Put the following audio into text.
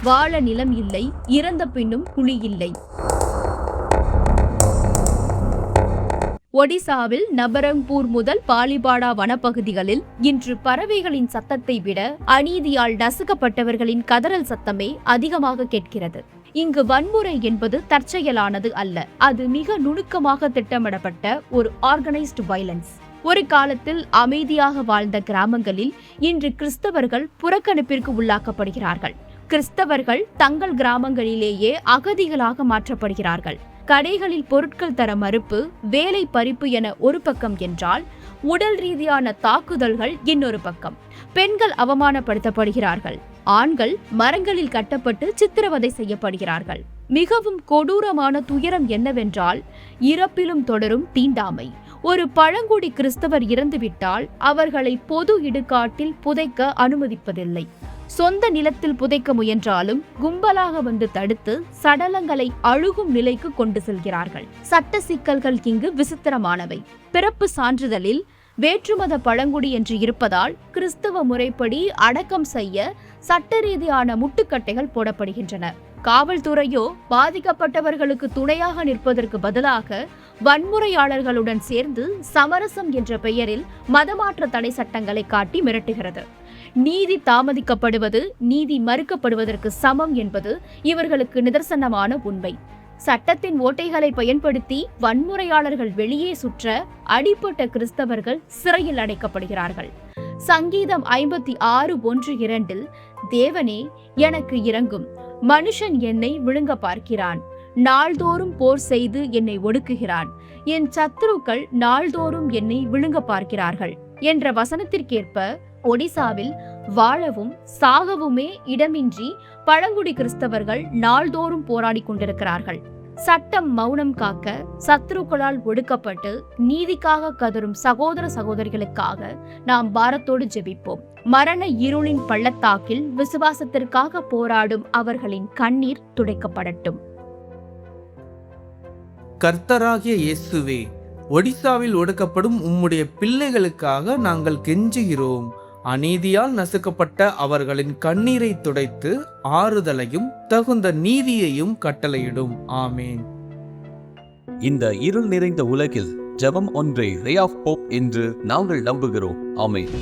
வாழ நிலம் இல்லை, இறந்த பின்னும் குழி இல்லை. ஒடிசாவில் நபரங்பூர் முதல் பாலிபாடா வனப்பகுதிகளில் இன்று பறவைகளின் சத்தத்தை விட அநீதியால் நசுக்கப்பட்டவர்களின் கதறல் சத்தமே அதிகமாக கேட்கிறது. இங்கு வன்முறை என்பது தற்செயலானது அல்ல, அது மிக நுணுக்கமாக திட்டமிடப்பட்ட ஒரு ஆர்கனைஸ்டு வயலன்ஸ். ஒரு காலத்தில் அமைதியாக வாழ்ந்த கிராமங்களில் இன்று கிறிஸ்தவர்கள் புறக்கணிப்பிற்கு உள்ளாக்கப்படுகிறார்கள். கிறிஸ்தவர்கள் தங்கள் கிராமங்களிலேயே அகதிகளாக மாற்றப்படுகிறார்கள். கடைகளில் பொருட்கள் தர மறுப்பு, வேலை பறிப்பு என ஒரு பக்கம் என்றால், உடல் ரீதியான தாக்குதல்கள் இன்னொரு பக்கம். பெண்கள் அவமானப்படுத்தப்படுகிறார்கள். ஆண்கள் மரங்களில் கட்டப்பட்டு சித்திரவதை செய்யப்படுகிறார்கள். மிகவும் கொடூரமான துயரம் என்னவென்றால், இறப்பிலும் தொடரும் தீண்டாமை. ஒரு பழங்குடி கிறிஸ்தவர் இறந்துவிட்டால் அவர்களை பொது இடுகாட்டில் புதைக்க அனுமதிப்பதில்லை. சொந்த நிலத்தில் புதைக்க முயன்றாலும் கும்பலாக வந்து தடுத்து சடலங்களை அழுகும் நிலைக்கு கொண்டு செல்கிறார்கள். சட்ட சிக்கல்கள் இங்கு விசித்திரமானவை. பிறப்பு சான்றிதழில் வேற்றுமத பழங்குடி என்று இருப்பதால் கிறிஸ்தவ முறைப்படி அடக்கம் செய்ய சட்ட ரீதியான முட்டுக்கட்டைகள் போடப்படுகின்றன. காவல்துறையோ பாதிக்கப்பட்டவர்களுக்கு துணையாக நிற்பதற்கு பதிலாக வன்முறையாளர்களுடன் சேர்ந்து சமரசம் என்ற பெயரில் மதமாற்ற தடை சட்டங்களை காட்டி மிரட்டுகிறது. நீதி தாமதிக்கப்படுவது நீதி மறுக்கப்படுவதற்கு சமம் என்பது இவர்களுக்கு நிதர்சனமான உண்மை. சட்டத்தின் ஓட்டைகளை பயன்படுத்தி வன்முறையாளர்கள் வெளியே சுற்ற அடிப்பட்ட கிறிஸ்தவர்கள் சிறையில் அடைக்கப்படுகிறார்கள். சங்கீதம் 56:1-2 தேவனே எனக்கு இரங்கும், மனுஷன் என்னை விழுங்க பார்க்கிறான், நாள்தோறும் போர் செய்து என்னை ஒடுக்குகிறான், என் சத்துருக்கள் நாள்தோறும் என்னை விழுங்க பார்க்கிறார்கள் என்ற வசனத்திற்கேற்ப ஒடிசாவில் வாழவும் சாகவுமே இடமின்றி பழங்குடி கிறிஸ்தவர்கள் நாள்தோறும் போராடி கொண்டிருக்கிறார்கள். சட்டம் மௌனம் காக்க சத்துருக்களால் ஒடுக்கப்பட்டு நீதிக்காக கதரும் சகோதர சகோதரிகளுக்காக நாம் பாரத்தோடு ஜெபிப்போம். மரண இருளின் பள்ளத்தாக்கில் விசுவாசத்திற்காக போராடும் அவர்களின் கண்ணீர் துடைக்கப்படட்டும். கர்த்தராகிய இயேசுவே, ஒடிசாவில் ஒடுக்கப்படும் உம்முடைய பிள்ளைகளுக்காக நாங்கள் கெஞ்சுகிறோம். அநீதியால் நசுக்கப்பட்ட அவர்களின் கண்ணீரை துடைத்து ஆறுதலையும் தகுந்த நீதியையும் கட்டளையிடும். ஆமேன். இந்த இருள் நிறைந்த உலகில் ஜெபம் ஒன்றே ரே ஆஃப் ஹோப் என்று நாங்கள் நம்புகிறோம். ஆமேன்.